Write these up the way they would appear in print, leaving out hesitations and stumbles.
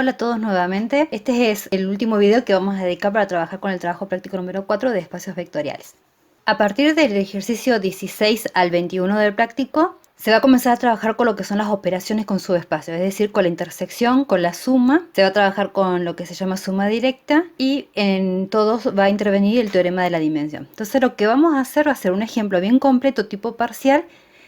Hola a todos nuevamente. Este es el último video que vamos a dedicar para trabajar con el trabajo práctico número 4 de espacios vectoriales. A partir del ejercicio 16 al 21 del práctico, se va a comenzar a trabajar con lo que son las operaciones con subespacios, es decir, con la intersección, con la suma. Se va a trabajar con lo que se llama suma directa y en todos va a intervenir el teorema de la dimensión. Entonces lo que vamos a hacer va a ser un ejemplo bien completo tipo parcial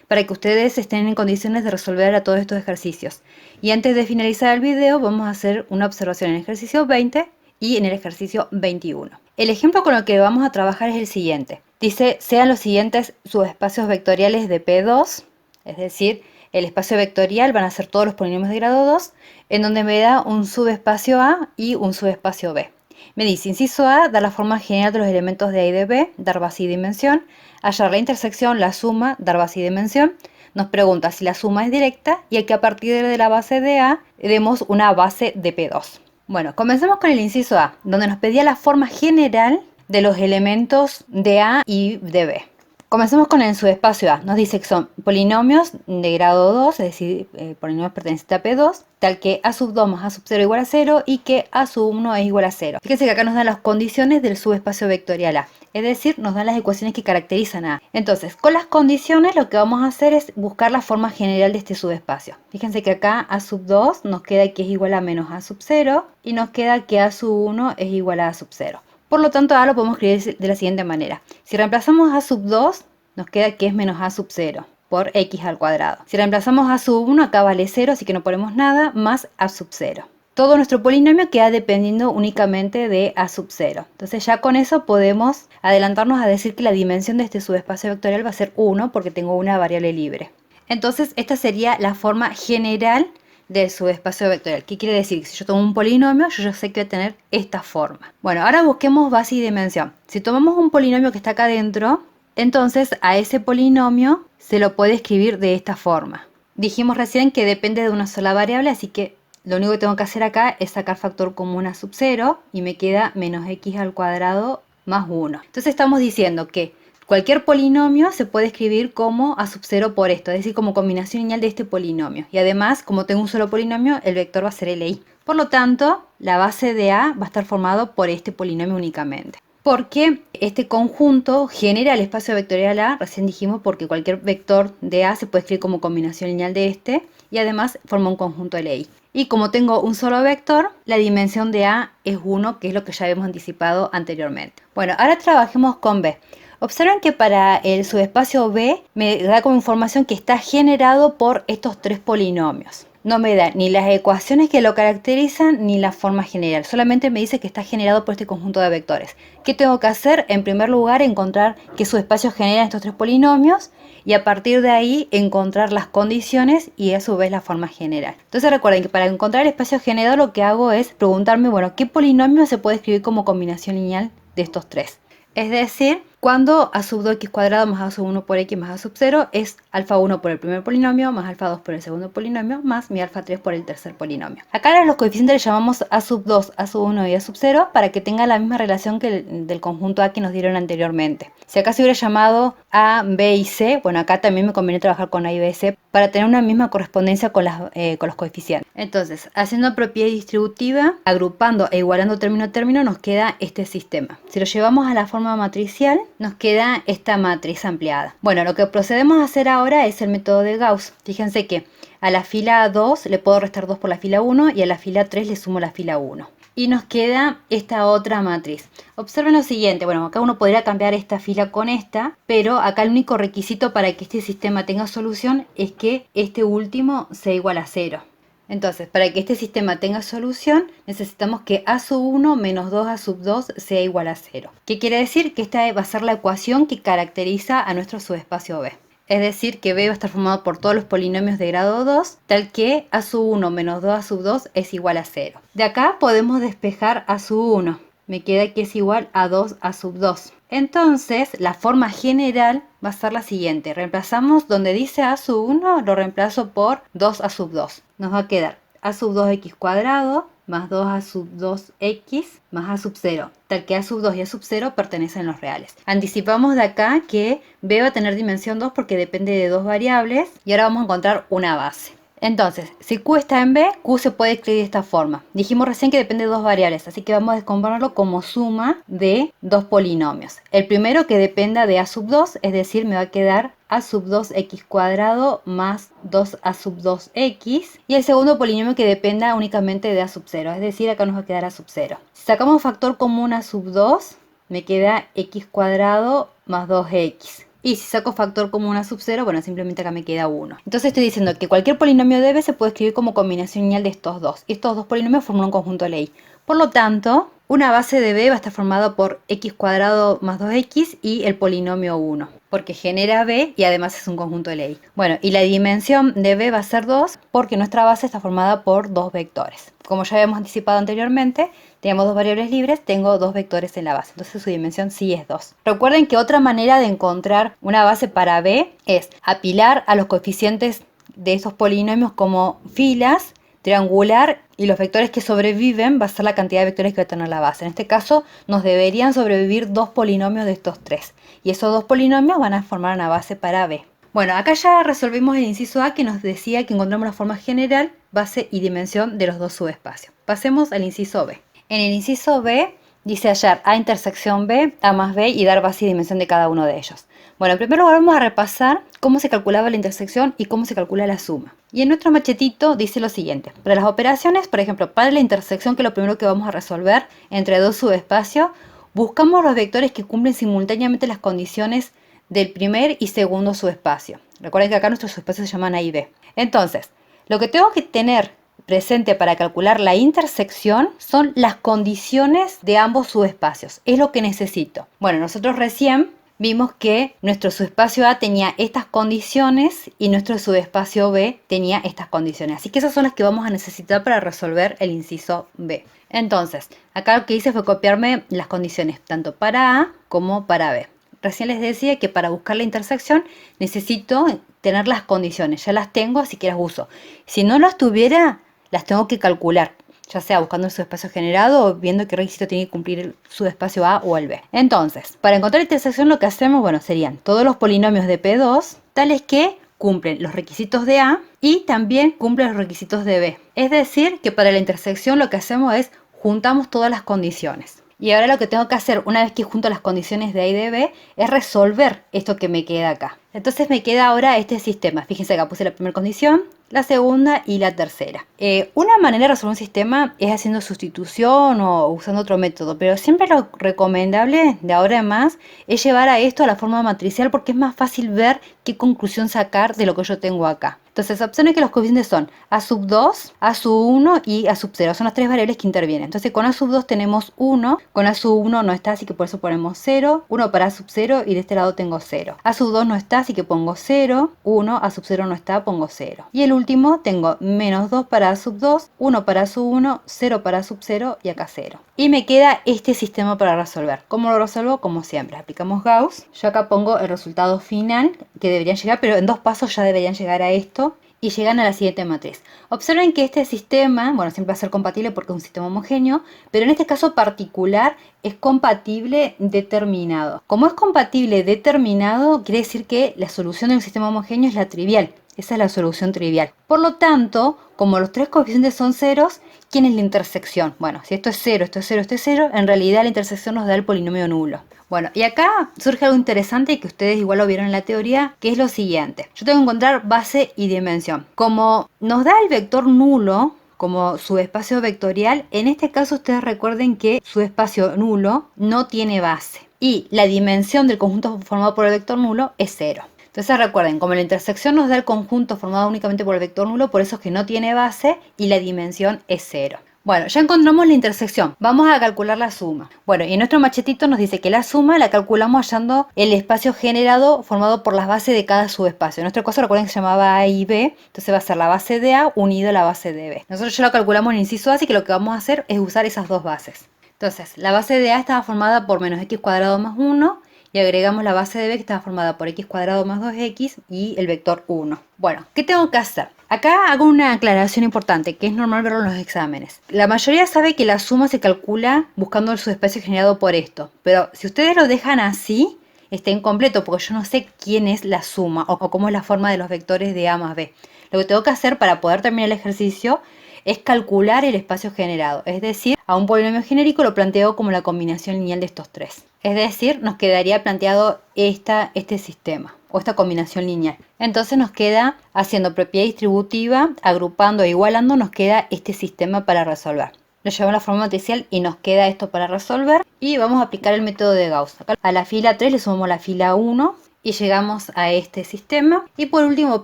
para que ustedes estén en condiciones de resolver a todos estos ejercicios. Y antes de finalizar el video vamos a hacer una observación en el ejercicio 20 y en el ejercicio 21. El ejemplo con el que vamos a trabajar es el siguiente. Dice, sean los siguientes subespacios vectoriales de P2, es decir, el espacio vectorial van a ser todos los polinomios de grado 2, en donde me da un subespacio A y un subespacio B. Me dice, inciso A, dar la forma general de los elementos de A y de B, dar base y dimensión. Hallar la intersección, la suma, dar base y dimensión. Nos pregunta si la suma es directa y que a partir de la base de A demos una base de P2. Bueno, comencemos con el inciso A, donde nos pedía la forma general de los elementos de A y de B. Comencemos con el subespacio A. Nos dice que son polinomios de grado 2, es decir, polinomios pertenecientes a P2, tal que A sub 2 más A sub 0 igual a 0 y que A sub 1 es igual a 0. Fíjense que acá nos dan las condiciones del subespacio vectorial A, es decir, nos dan las ecuaciones que caracterizan a A. Entonces, con las condiciones lo que vamos a hacer es buscar la forma general de este subespacio. Fíjense que acá A sub 2 nos queda que es igual a menos A sub 0 y nos queda que A sub 1 es igual a A sub 0. Por lo tanto, A lo podemos escribir de la siguiente manera. Si reemplazamos A sub 2, nos queda que es menos A sub 0 por x al cuadrado. Si reemplazamos A sub 1, acá vale 0, así que no ponemos nada, más A sub 0. Todo nuestro polinomio queda dependiendo únicamente de A sub 0. Entonces ya con eso podemos adelantarnos a decir que la dimensión de este subespacio vectorial va a ser 1 porque tengo una variable libre. Entonces esta sería la forma general del subespacio vectorial. ¿Qué quiere decir? Si yo tomo un polinomio, yo ya sé que va a tener esta forma. Bueno, ahora busquemos base y dimensión. Si tomamos un polinomio que está acá adentro, entonces a ese polinomio se lo puede escribir de esta forma. Dijimos recién que depende de una sola variable, así que lo único que tengo que hacer acá es sacar factor común a sub 0 y me queda menos x al cuadrado más 1. Entonces estamos diciendo que cualquier polinomio se puede escribir como a sub 0 por esto, es decir, como combinación lineal de este polinomio. Y además, como tengo un solo polinomio, el vector va a ser LI. Por lo tanto, la base de A va a estar formado por este polinomio únicamente. Porque este conjunto genera el espacio vectorial A, recién dijimos, porque cualquier vector de A se puede escribir como combinación lineal de este, y además forma un conjunto LI. Y como tengo un solo vector, la dimensión de A es 1, que es lo que ya habíamos anticipado anteriormente. Bueno, ahora trabajemos con B. Observen que para el subespacio B me da como información que está generado por estos tres polinomios. No me da ni las ecuaciones que lo caracterizan ni la forma general. Solamente me dice que está generado por este conjunto de vectores. ¿Qué tengo que hacer? En primer lugar, encontrar qué subespacio generan estos tres polinomios y a partir de ahí encontrar las condiciones y a su vez la forma general. Entonces recuerden que para encontrar el espacio generado lo que hago es preguntarme, bueno, ¿qué polinomio se puede escribir como combinación lineal de estos tres? Es decir, cuando a sub 2x cuadrado más a sub 1 por x más a sub 0 es alfa 1 por el primer polinomio más alfa 2 por el segundo polinomio más mi alfa 3 por el tercer polinomio. Acá a los coeficientes les llamamos a sub 2, a sub 1 y a sub 0 para que tenga la misma relación que el del conjunto A que nos dieron anteriormente. Si acá se hubiera llamado A, B y C, bueno, acá también me conviene trabajar con A y B y C para tener una misma correspondencia con los coeficientes. Entonces, haciendo propiedad distributiva, agrupando e igualando término a término, nos queda este sistema. Si lo llevamos a la forma matricial, nos queda esta matriz ampliada. Bueno, lo que procedemos a hacer ahora es el método de Gauss. Fíjense que a la fila 2 le puedo restar 2 por la fila 1 y a la fila 3 le sumo la fila 1. Y nos queda esta otra matriz. Observen lo siguiente, bueno, acá uno podría cambiar esta fila con esta, pero acá el único requisito para que este sistema tenga solución es que este último sea igual a 0. Entonces, para que este sistema tenga solución, necesitamos que A sub 1 menos 2A sub 2 sea igual a 0. ¿Qué quiere decir? Que esta va a ser la ecuación que caracteriza a nuestro subespacio B. Es decir, que B va a estar formado por todos los polinomios de grado 2, tal que A sub 1 menos 2A sub 2 es igual a 0. De acá podemos despejar A sub 1. Me queda que es igual a 2A sub 2. Entonces, la forma general va a ser la siguiente. Reemplazamos donde dice A sub 1, lo reemplazo por 2A sub 2. Nos va a quedar A sub 2x cuadrado más 2A sub 2x más A sub 0, tal que A sub 2 y A sub 0 pertenecen a los reales. Anticipamos de acá que B va a tener dimensión 2 porque depende de dos variables y ahora vamos a encontrar una base. Entonces, si Q está en B, Q se puede escribir de esta forma. Dijimos recién que depende de dos variables, así que vamos a descomponerlo como suma de dos polinomios. El primero que dependa de A sub 2, es decir, me va a quedar A sub 2x cuadrado más 2A sub 2x. Y el segundo polinomio que dependa únicamente de A sub 0, es decir, acá nos va a quedar A sub 0. Si sacamos factor común A sub 2, me queda x cuadrado más 2x. Y si saco factor común a sub 0, bueno, simplemente acá me queda 1. Entonces estoy diciendo que cualquier polinomio de B se puede escribir como combinación lineal de estos dos. Y estos dos polinomios forman un conjunto de Lie. Por lo tanto, una base de B va a estar formada por x cuadrado más 2x y el polinomio 1. Porque genera B y además es un conjunto de Lie. Bueno, y la dimensión de B va a ser 2 porque nuestra base está formada por dos vectores. Como ya habíamos anticipado anteriormente, tenemos dos variables libres, tengo dos vectores en la base, entonces su dimensión sí es 2. Recuerden que otra manera de encontrar una base para B es apilar a los coeficientes de estos polinomios como filas, triangular, y los vectores que sobreviven va a ser la cantidad de vectores que va a tener la base. En este caso nos deberían sobrevivir dos polinomios de estos tres, y esos dos polinomios van a formar una base para B. Bueno, acá ya resolvimos el inciso A que nos decía que encontramos la forma general, base y dimensión de los dos subespacios. Pasemos al inciso B. En el inciso B dice hallar A intersección B, A más B y dar base y dimensión de cada uno de ellos. Bueno, en primer lugar vamos a repasar cómo se calculaba la intersección y cómo se calcula la suma. Y en nuestro machetito dice lo siguiente. Para las operaciones, por ejemplo, para la intersección, que es lo primero que vamos a resolver entre dos subespacios, buscamos los vectores que cumplen simultáneamente las condiciones del primer y segundo subespacio. Recuerden que acá nuestros subespacios se llaman A y B. Entonces, lo que tengo que tener presente para calcular la intersección son las condiciones de ambos subespacios. Es lo que necesito. Bueno, nosotros recién vimos que nuestro subespacio A tenía estas condiciones y nuestro subespacio B tenía estas condiciones. Así que esas son las que vamos a necesitar para resolver el inciso B. Entonces, acá lo que hice fue copiarme las condiciones tanto para A como para B. Recién les decía que para buscar la intersección necesito tener las condiciones. Ya las tengo, así que las uso. Si no las tuviera, las tengo que calcular, ya sea buscando el subespacio generado o viendo qué requisito tiene que cumplir el subespacio A o el B. Entonces, para encontrar la intersección lo que hacemos, bueno, serían todos los polinomios de P2, tales que cumplen los requisitos de A y también cumplen los requisitos de B. Es decir, que para la intersección lo que hacemos es juntamos todas las condiciones. Y ahora lo que tengo que hacer una vez que junto las condiciones de A y de B es resolver esto que me queda acá. Entonces me queda ahora este sistema. Fíjense acá puse la primera condición, la segunda y la tercera. Una manera de resolver un sistema es haciendo sustitución o usando otro método, pero siempre lo recomendable de ahora en más es llevar a esto a la forma matricial porque es más fácil ver qué conclusión sacar de lo que yo tengo acá. Entonces, opciones que los coeficientes son A sub 2, A sub 1 y A sub 0. Son las tres variables que intervienen. Entonces, con A sub 2 tenemos 1, con A sub 1 no está, así que por eso ponemos 0, 1 para A sub 0 y de este lado tengo 0. A sub 2 no está, así que pongo 0, 1, A sub 0 no está, pongo 0. Y el último tengo menos 2 para A sub 2, 1 para A sub 1, 0 para A sub 0 y acá 0. Y me queda este sistema para resolver. ¿Cómo lo resuelvo? Como siempre, aplicamos Gauss. Yo acá pongo el resultado final que deberían llegar, pero en dos pasos ya deberían llegar a esto. Y llegan a la siguiente matriz. Observen que este sistema, bueno, siempre va a ser compatible porque es un sistema homogéneo, pero en este caso particular es compatible determinado. Como es compatible determinado, quiere decir que la solución de un sistema homogéneo es la trivial. Esa es la solución trivial. Por lo tanto, como los tres coeficientes son ceros, ¿quién es la intersección? Bueno, si esto es 0, esto es 0, esto es 0, en realidad la intersección nos da el polinomio nulo. Bueno, y acá surge algo interesante que ustedes igual lo vieron en la teoría, que es lo siguiente. Yo tengo que encontrar base y dimensión. Como nos da el vector nulo como subespacio vectorial, en este caso ustedes recuerden que subespacio nulo no tiene base. Y la dimensión del conjunto formado por el vector nulo es 0. Entonces recuerden, como la intersección nos da el conjunto formado únicamente por el vector nulo, por eso es que no tiene base y la dimensión es 0. Bueno, ya encontramos la intersección. Vamos a calcular la suma. Bueno, y en nuestro machetito nos dice que la suma la calculamos hallando el espacio generado formado por las bases de cada subespacio. En nuestro caso recuerden que se llamaba A y B, entonces va a ser la base de A unida a la base de B. Nosotros ya lo calculamos en el inciso A, así que lo que vamos a hacer es usar esas dos bases. Entonces, la base de A estaba formada por menos x cuadrado más 1, y agregamos la base de B que estaba formada por x cuadrado más 2x y el vector 1. Bueno, ¿qué tengo que hacer? Acá hago una aclaración importante, que es normal verlo en los exámenes. La mayoría sabe que la suma se calcula buscando el subespacio generado por esto, pero si ustedes lo dejan así está incompleto porque yo no sé quién es la suma o cómo es la forma de los vectores de A más B. Lo que tengo que hacer para poder terminar el ejercicio es calcular el espacio generado, es decir, a un polinomio genérico lo planteo como la combinación lineal de estos tres. Es decir, nos quedaría planteado este sistema o esta combinación lineal. Entonces nos queda haciendo propiedad distributiva, agrupando e igualando, nos queda este sistema para resolver. Lo llevamos a la forma matricial y nos queda esto para resolver. Y vamos a aplicar el método de Gauss. Acá a la fila 3 le sumamos la fila 1 y llegamos a este sistema. Y por último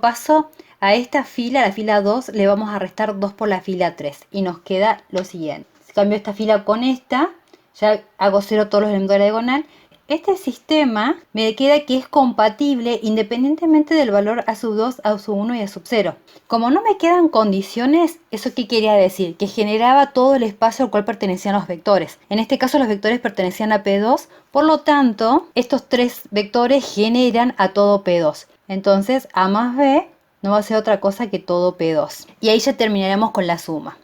paso, a esta fila, la fila 2, le vamos a restar 2 por la fila 3. Y nos queda lo siguiente. Si cambio esta fila con esta, ya hago 0 todos los elementos de la diagonal. Este sistema me queda que es compatible independientemente del valor A2, A1 y A0. Como no me quedan condiciones, ¿eso qué quería decir? Que generaba todo el espacio al cual pertenecían los vectores. En este caso los vectores pertenecían a P2, por lo tanto, estos tres vectores generan a todo P2. Entonces, A más B no va a ser otra cosa que todo P2. Y ahí ya terminaremos con la suma.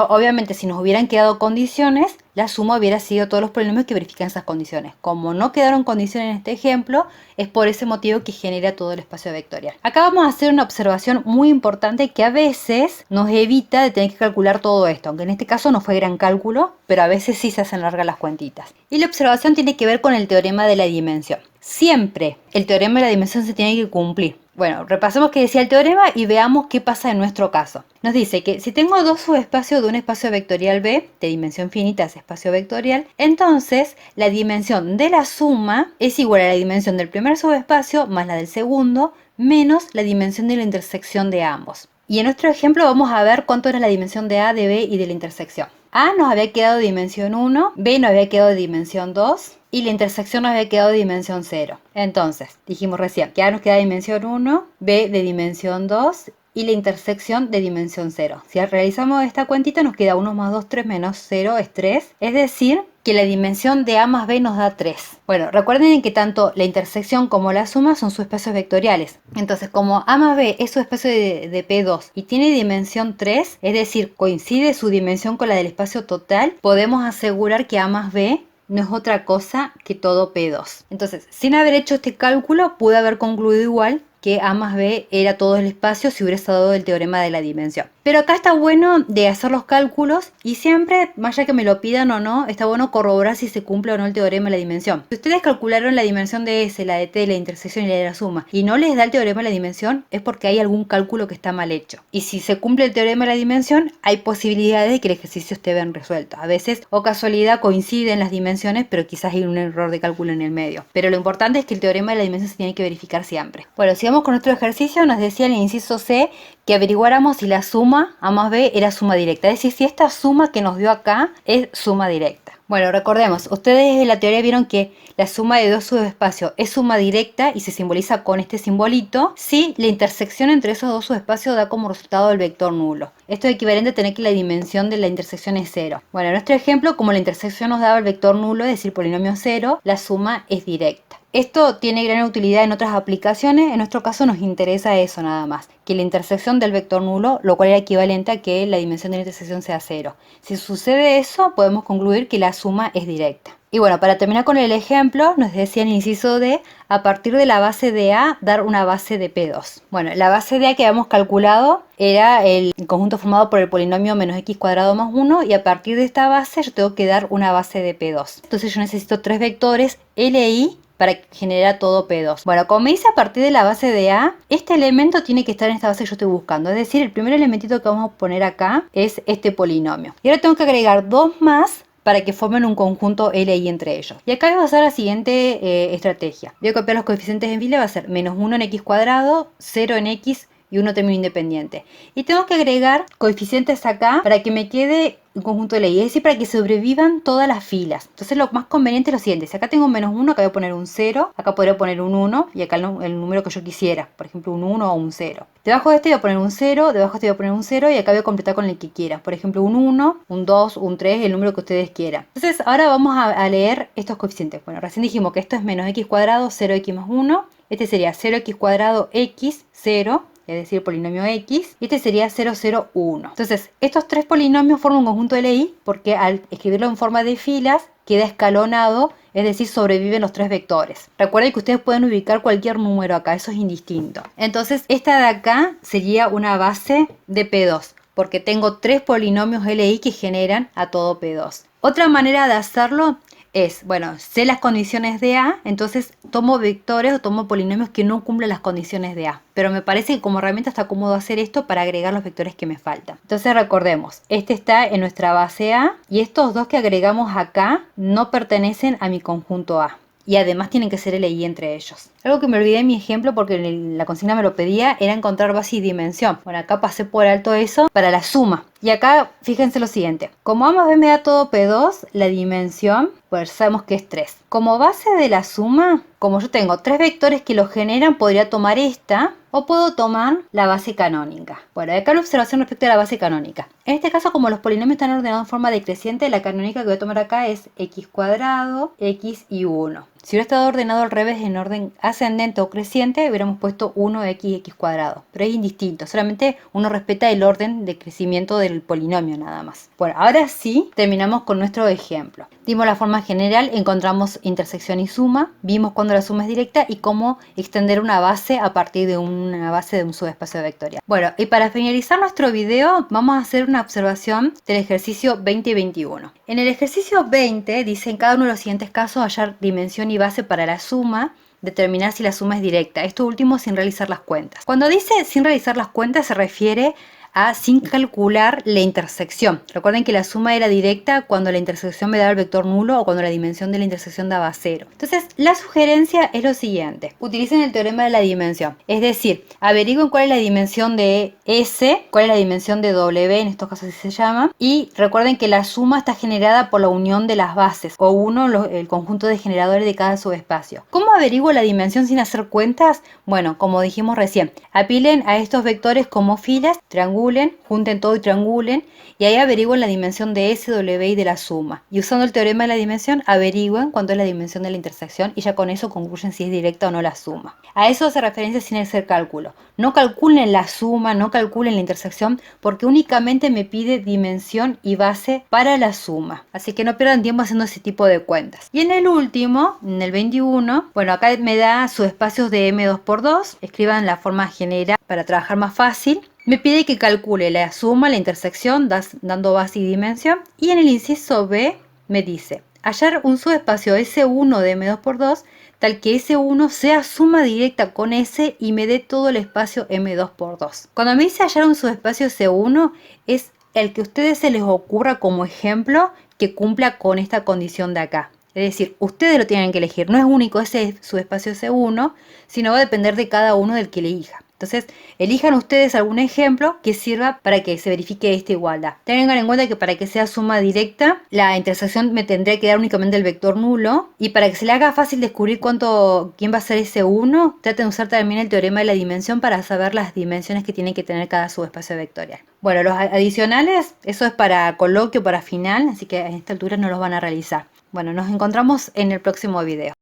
Obviamente, si nos hubieran quedado condiciones, la suma hubiera sido todos los polinomios que verifican esas condiciones. Como no quedaron condiciones en este ejemplo, es por ese motivo que genera todo el espacio vectorial. Acá vamos a hacer una observación muy importante que a veces nos evita de tener que calcular todo esto, aunque en este caso no fue gran cálculo, pero a veces sí se hacen largas las cuentitas. Y la observación tiene que ver con el teorema de la dimensión. Siempre el teorema de la dimensión se tiene que cumplir. Bueno, repasemos qué decía el teorema y veamos qué pasa en nuestro caso. Nos dice que si tengo dos subespacios de un espacio vectorial B, de dimensión finita es espacio vectorial, entonces la dimensión de la suma es igual a la dimensión del primer subespacio más la del segundo, menos la dimensión de la intersección de ambos. Y en nuestro ejemplo vamos a ver cuánto era la dimensión de A, de B y de la intersección. A nos había quedado de dimensión 1, B nos había quedado de dimensión 2 y la intersección nos había quedado de dimensión 0. Entonces, dijimos recién que A nos queda de dimensión 1, B de dimensión 2 y la intersección de dimensión 0. Si realizamos esta cuentita nos queda 1 más 2, 3 menos 0 es 3. Es decir, que la dimensión de A más B nos da 3. Bueno, recuerden que tanto la intersección como la suma son subespacios vectoriales. Entonces, como A más B es subespacio de P2 y tiene dimensión 3, es decir, coincide su dimensión con la del espacio total, podemos asegurar que A más B no es otra cosa que todo P2. Entonces, sin haber hecho este cálculo, pude haber concluido igual que A más B era todo el espacio si hubiera dado el teorema de la dimensión. Pero acá está bueno de hacer los cálculos y siempre, más allá que me lo pidan o no, está bueno corroborar si se cumple o no el teorema de la dimensión. Si ustedes calcularon la dimensión de S, la de T, la intersección y la de la suma y no les da el teorema de la dimensión, es porque hay algún cálculo que está mal hecho. Y si se cumple el teorema de la dimensión, hay posibilidades de que el ejercicio esté bien resuelto. A veces, o casualidad, coinciden las dimensiones, pero quizás hay un error de cálculo en el medio. Pero lo importante es que el teorema de la dimensión se tiene que verificar siempre. Bueno, sigamos con nuestro ejercicio. Nos decía en el inciso C que averiguáramos si la suma A más B era suma directa. Es decir, si esta suma que nos dio acá es suma directa. Bueno, recordemos, ustedes en la teoría vieron que la suma de dos subespacios es suma directa y se simboliza con este simbolito si la intersección entre esos dos subespacios da como resultado el vector nulo. Esto es equivalente a tener que la dimensión de la intersección es 0. Bueno, en nuestro ejemplo, como la intersección nos daba el vector nulo, es decir, polinomio 0, la suma es directa. Esto tiene gran utilidad en otras aplicaciones, en nuestro caso nos interesa eso nada más, que la intersección del vector nulo, lo cual era equivalente a que la dimensión de la intersección sea 0. Si sucede eso, podemos concluir que la suma es directa. Y bueno, para terminar con el ejemplo, nos decía en el inciso D, a partir de la base de A, dar una base de P2. Bueno, la base de A que habíamos calculado era el conjunto formado por el polinomio menos x cuadrado más 1 y a partir de esta base yo tengo que dar una base de P2. Entonces yo necesito tres vectores L, I, para generar todo P2. Bueno, como me dice a partir de la base de A, este elemento tiene que estar en esta base que yo estoy buscando. Es decir, el primer elementito que vamos a poner acá es este polinomio. Y ahora tengo que agregar dos más para que formen un conjunto L, I entre ellos. Y acá voy a usar la siguiente estrategia. Voy a copiar los coeficientes en fila, va a ser menos 1 en x cuadrado, 0 en x y uno término independiente. Y tengo que agregar coeficientes acá para que me quede un conjunto de ley, es decir, para que sobrevivan todas las filas. Entonces lo más conveniente es lo siguiente: si acá tengo un menos 1, acá voy a poner un 0, acá podría poner un 1 y acá el número que yo quisiera, por ejemplo un 1 o un 0. Debajo de este voy a poner un 0, debajo de este voy a poner un 0 y acá voy a completar con el que quiera, por ejemplo un 1, un 2, un 3, el número que ustedes quieran. Entonces ahora vamos a leer estos coeficientes. Bueno, recién dijimos que esto es menos x cuadrado, 0x más 1, este sería 0x cuadrado x, 0, es decir, el polinomio x, y este sería 0, 0, 1. Entonces, estos tres polinomios forman un conjunto de LI porque al escribirlo en forma de filas, queda escalonado, es decir, sobreviven los 3 vectores. Recuerden que ustedes pueden ubicar cualquier número acá, eso es indistinto. Entonces, esta de acá sería una base de P2, porque tengo 3 polinomios LI que generan a todo P2. Otra manera de hacerlo es, bueno, sé las condiciones de A, entonces tomo vectores o tomo polinomios que no cumplen las condiciones de A. Pero me parece que como herramienta está cómodo hacer esto para agregar los vectores que me faltan. Entonces recordemos, este está en nuestra base A y estos dos que agregamos acá no pertenecen a mi conjunto A. Y además tienen que ser LI entre ellos. Algo que me olvidé en mi ejemplo porque la consigna me lo pedía era encontrar base y dimensión. Bueno, acá pasé por alto eso para la suma. Y acá fíjense lo siguiente. Como A más B me da todo P2, la dimensión, pues sabemos que es 3. Como base de la suma, como yo tengo 3 vectores que lo generan, podría tomar esta o puedo tomar la base canónica. Bueno, acá la observación respecto a la base canónica. En este caso, como los polinomios están ordenados en forma decreciente, la canónica que voy a tomar acá es x cuadrado, x y 1. Si hubiera estado ordenado al revés en orden ascendente o creciente, hubiéramos puesto 1x y x cuadrado. Pero es indistinto, solamente uno respeta el orden de crecimiento del polinomio nada más. Bueno, ahora sí, terminamos con nuestro ejemplo. Dimos la forma general, encontramos intersección y suma, vimos cuando la suma es directa y cómo extender una base a partir de una base de un subespacio vectorial. Bueno, y para finalizar nuestro video, vamos a hacer una observación del ejercicio 20 y 21. En el ejercicio 20 dice en cada uno de los siguientes casos hallar dimensión y base para la suma, determinar si la suma es directa. Esto último sin realizar las cuentas. Cuando dice sin realizar las cuentas se refiere a sin calcular la intersección. Recuerden que la suma era directa cuando la intersección me daba el vector nulo o cuando la dimensión de la intersección daba 0. Entonces, la sugerencia es lo siguiente. Utilicen el teorema de la dimensión. Es decir, averigüen cuál es la dimensión de S, cuál es la dimensión de W, en estos casos así se llama. Y recuerden que la suma está generada por la unión de las bases, o uno, el conjunto de generadores de cada subespacio. ¿Cómo averiguo la dimensión sin hacer cuentas? Bueno, como dijimos recién, apilen a estos vectores como filas, triangulen, junten todo y triangulen, y ahí averigüen la dimensión de S, W y de la suma. Y usando el teorema de la dimensión, averigüen cuánto es la dimensión de la intersección y ya con eso concluyen si es directa o no la suma. A eso hace referencia sin hacer cálculo. No calculen la suma, no calculen la intersección, porque únicamente me pide dimensión y base para la suma. Así que no pierdan tiempo haciendo ese tipo de cuentas. Y en el último, en el 21, bueno, acá me da subespacios de M2×2. Escriban la forma general para trabajar más fácil. Me pide que calcule la suma, la intersección, dando base y dimensión. Y en el inciso B me dice hallar un subespacio S1 de M2×2 tal que S1 sea suma directa con S y me dé todo el espacio M2×2. Cuando me dice hallar un subespacio S1 es el que a ustedes se les ocurra como ejemplo que cumpla con esta condición de acá. Es decir, ustedes lo tienen que elegir. No es único ese subespacio S1, sino va a depender de cada uno del que elija. Entonces, elijan ustedes algún ejemplo que sirva para que se verifique esta igualdad. Tengan en cuenta que para que sea suma directa, la intersección me tendría que dar únicamente el vector nulo. Y para que se le haga fácil descubrir quién va a ser ese 1, traten de usar también el teorema de la dimensión para saber las dimensiones que tiene que tener cada subespacio vectorial. Bueno, los adicionales, eso es para coloquio, para final, así que a esta altura no los van a realizar. Bueno, nos encontramos en el próximo video.